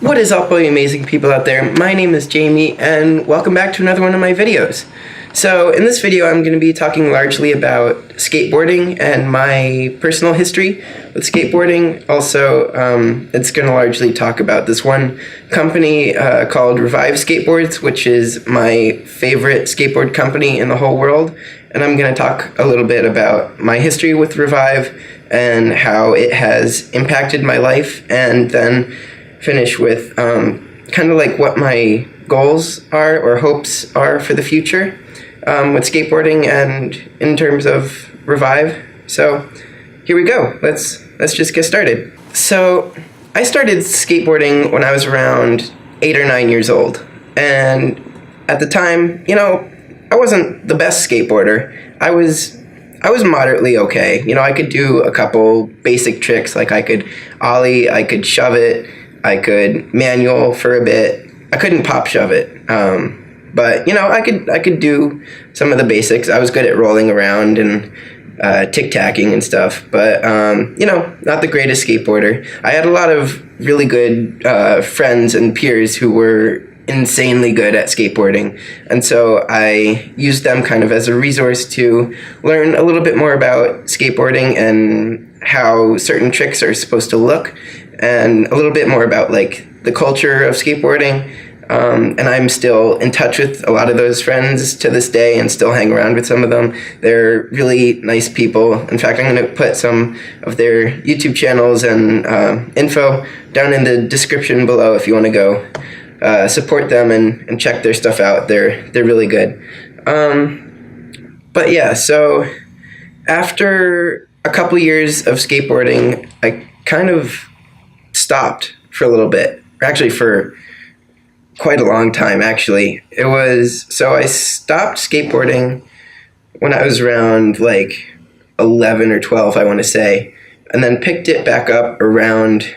What is up, all you amazing people out there? My name is Jamie, and welcome back to another one of my videos. So, in this video, I'm going to be talking largely about skateboarding and my personal history with skateboarding. Also, it's going to largely talk about this one company called Revive Skateboards, which is my favorite skateboard company in the whole world. And I'm going to talk a little bit about my history with Revive and how it has impacted my life, and then finish with kind of like what my goals are or hopes are for the future with skateboarding and in terms of Revive. So here we go. Let's just get started. So I started skateboarding when I was around 8 or 9 years old, and at the time, I wasn't the best skateboarder. I was moderately okay. I could do a couple basic tricks, like I could ollie, I could shove it, I could manual for a bit. I couldn't pop shove it, but I could do some of the basics. I was good at rolling around and tic-tacking and stuff, but not the greatest skateboarder. I had a lot of really good friends and peers who were insanely good at skateboarding, and so I used them kind of as a resource to learn a little bit more about skateboarding and how certain tricks are supposed to look, and a little bit more about like the culture of skateboarding. And I'm still in touch with a lot of those friends to this day and still hang around with some of them. They're really nice people. In fact, I'm going to put some of their YouTube channels and info down in the description below if you want to go support them and check their stuff out. They're really good. But yeah, so after a couple years of skateboarding, I kind of stopped for a little bit. Actually, for quite a long time, actually. So I stopped skateboarding when I was around like 11 or 12, I want to say, and then picked it back up around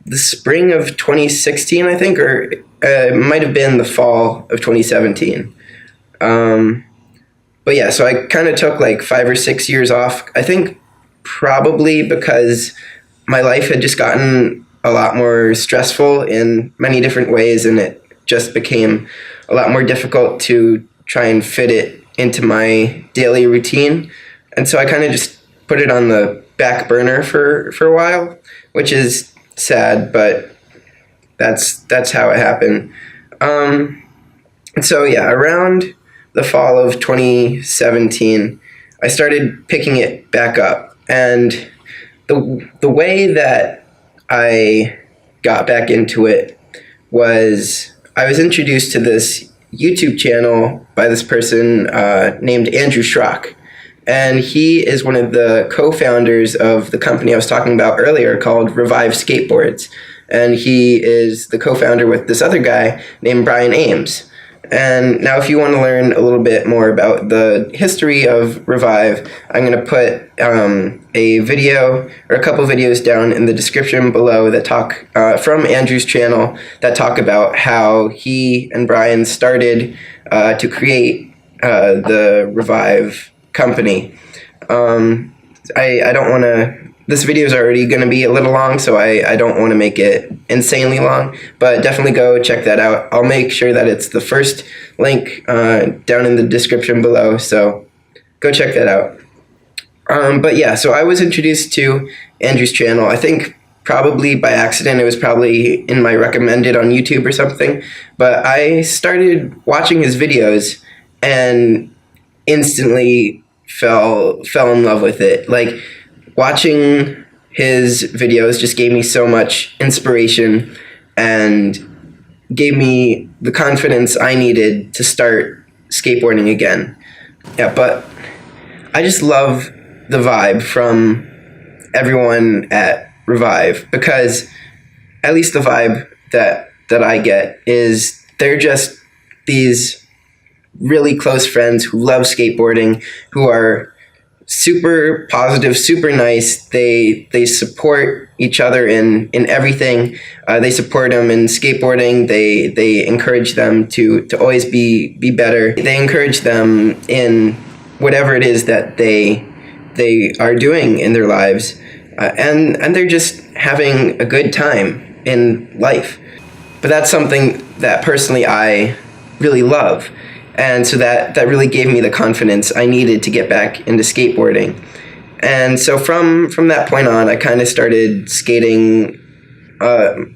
the spring of 2016, I think, or it might have been the fall of 2017. But yeah, so I kind of took like 5 or 6 years off. I think probably because my life had just gotten a lot more stressful in many different ways, and it just became a lot more difficult to try and fit it into my daily routine. And so I kind of just put it on the back burner for a while, which is sad, but that's how it happened. And so yeah, around the fall of 2017, I started picking it back up, and the way that I got back into it was I was introduced to this YouTube channel by this person named Schrock, and he is one of the co-founders of the company I was talking about earlier called Revive Skateboards, and he is the co-founder with this other guy named Ambs. And now if you want to learn a little bit more about the history of Revive, I'm going to put a video or a couple videos down in the description below that talk from Andrew's channel that talk about how he and Brian started to create the Revive company. I don't want to... This video is already going to be a little long, so I don't want to make it insanely long, but definitely go check that out. I'll make sure that it's the first link down in the description below, so go check that out. But yeah, so I was introduced to Andrew's channel. I think probably by accident. It was probably in my recommended on YouTube or something, but I started watching his videos and instantly fell in love with it. Like, watching his videos just gave me so much inspiration and gave me the confidence I needed to start skateboarding again. Yeah, but I just love the vibe from everyone at Revive, because at least the vibe that I get is they're just these really close friends who love skateboarding, who are super positive, super nice. They support each other in everything. They support them in skateboarding. They encourage them to always be better. They encourage them in whatever it is that they are doing in their lives, and they're just having a good time. in life. But that's something that personally I really love. And so that really gave me the confidence I needed to get back into skateboarding. And so from that point on, I kind of started skating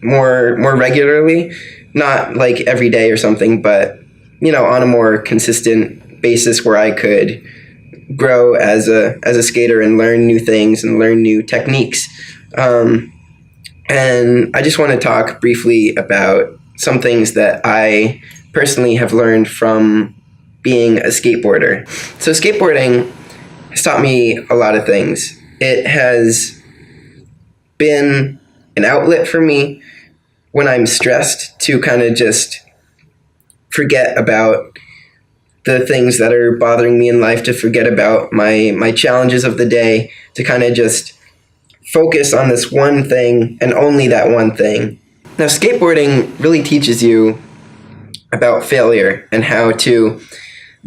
more regularly, not like every day or something, but on a more consistent basis where I could grow as a skater and learn new things and learn new techniques. And I just want to talk briefly about some things that I personally have learned from being a skateboarder. So skateboarding has taught me a lot of things. It has been an outlet for me when I'm stressed to kind of just forget about the things that are bothering me in life, to forget about my challenges of the day, to kind of just focus on this one thing and only that one thing. Now, skateboarding really teaches you about failure and how to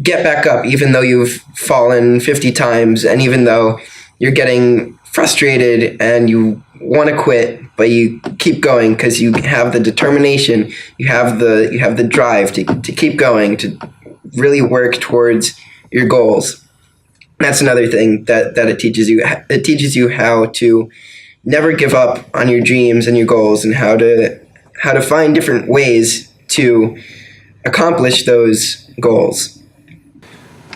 get back up even though you've fallen 50 times, and even though you're getting frustrated and you want to quit, but you keep going because you have the determination, you have the drive to keep going, to really work towards your goals. That's another thing that it teaches you. It teaches you how to never give up on your dreams and your goals, and how to find different ways to accomplish those goals.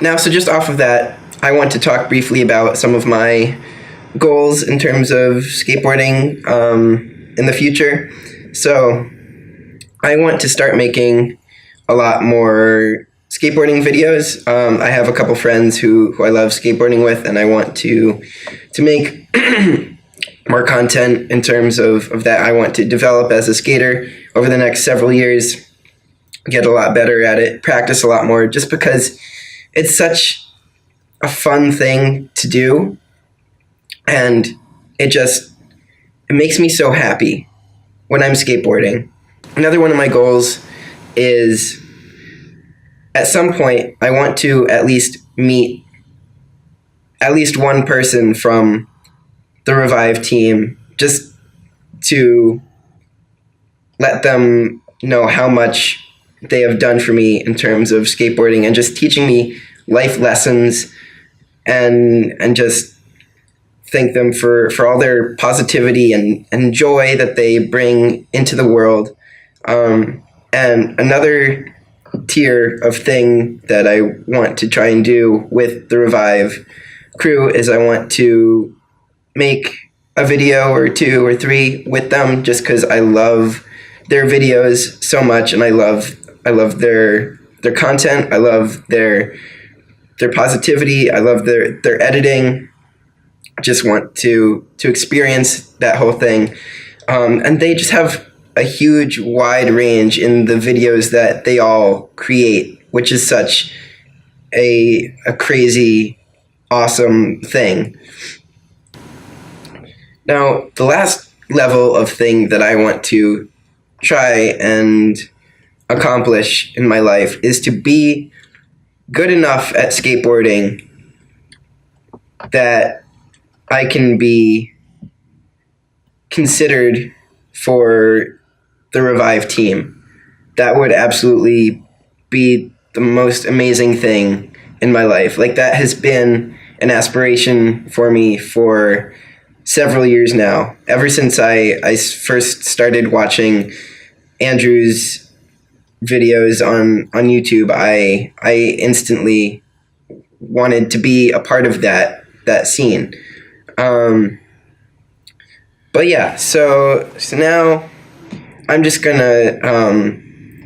Now, so just off of that, I want to talk briefly about some of my goals in terms of skateboarding in the future. So I want to start making a lot more skateboarding videos. I have a couple friends who I love skateboarding with, and I want to make more content in terms of that. I want to develop as a skater over the next several years, get a lot better at it, practice a lot more, just because it's such a fun thing to do, and it makes me so happy when I'm skateboarding. Another one of my goals is, at some point, I want to at least meet at least one person from the Revive team, just to let them know how much they have done for me in terms of skateboarding and just teaching me life lessons, and just thank them for all their positivity and joy that they bring into the world. And another tier of thing that I want to try and do with the Revive crew is I want to make a video or 2 or 3 with them, just because I love their videos so much, and I love their content. I love their positivity. I love their editing. I just want to experience that whole thing. And they just have a huge wide range in the videos that they all create, which is such a crazy, awesome thing. Now, the last level of thing that I want to try and accomplish in my life is to be good enough at skateboarding that I can be considered for the Revive team. That would absolutely be the most amazing thing in my life. Like, that has been an aspiration for me for several years now. Ever since I first started watching Andrew's videos on YouTube, I instantly wanted to be a part of that scene. But yeah, so now I'm just gonna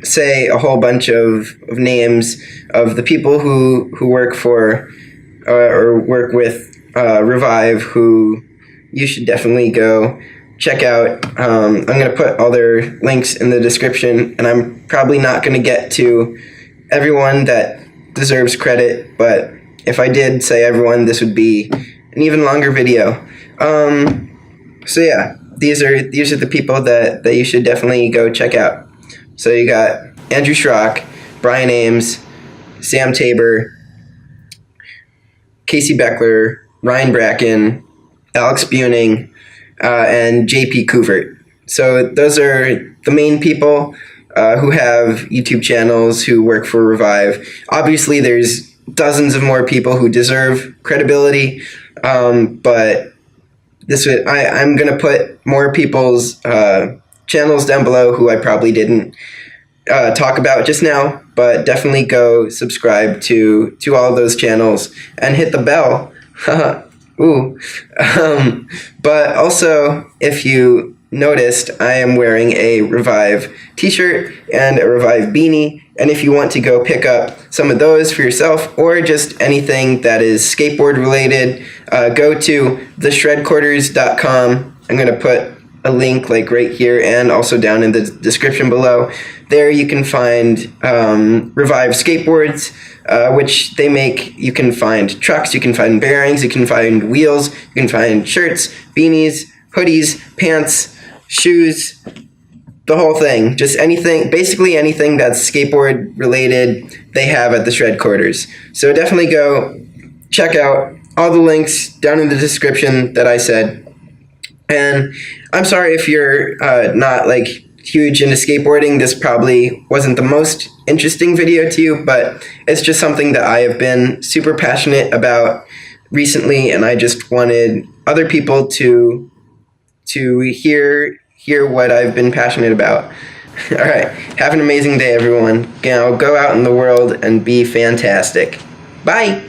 say a whole bunch of names of the people who work for or work with Revive, who you should definitely go check out. I'm going to put all their links in the description, and I'm probably not going to get to everyone that deserves credit, but if I did say everyone, this would be an even longer video. So yeah, these are the people that you should definitely go check out. So you got Andrew Schrock, Brian Ambs, Sam Tabor, Casey Bechler, Ryan Bracken, Alex Buening, and JP Coovert. So those are the main people who have YouTube channels who work for Revive. Obviously, there's dozens of more people who deserve credibility, but I'm going to put more people's channels down below who I probably didn't talk about just now, but definitely go subscribe to all of those channels and hit the bell. Ooh. But also, if you noticed, I am wearing a Revive t-shirt and a Revive beanie, and if you want to go pick up some of those for yourself or just anything that is skateboard related, go to theshredquarters.com. I'm going to put a link like right here and also down in the description below. There you can find Revive skateboards, which they make. You can find trucks, you can find bearings, you can find wheels, you can find shirts, beanies, hoodies, pants, shoes, the whole thing. Just anything, basically anything that's skateboard related, they have at the Shred Quarters. So definitely go check out all the links down in the description that I said. And I'm sorry if you're not like huge into skateboarding. This probably wasn't the most interesting video to you, but it's just something that I have been super passionate about recently, and I just wanted other people to hear what I've been passionate about. All right, have an amazing day, everyone. Now go out in the world and be fantastic. Bye.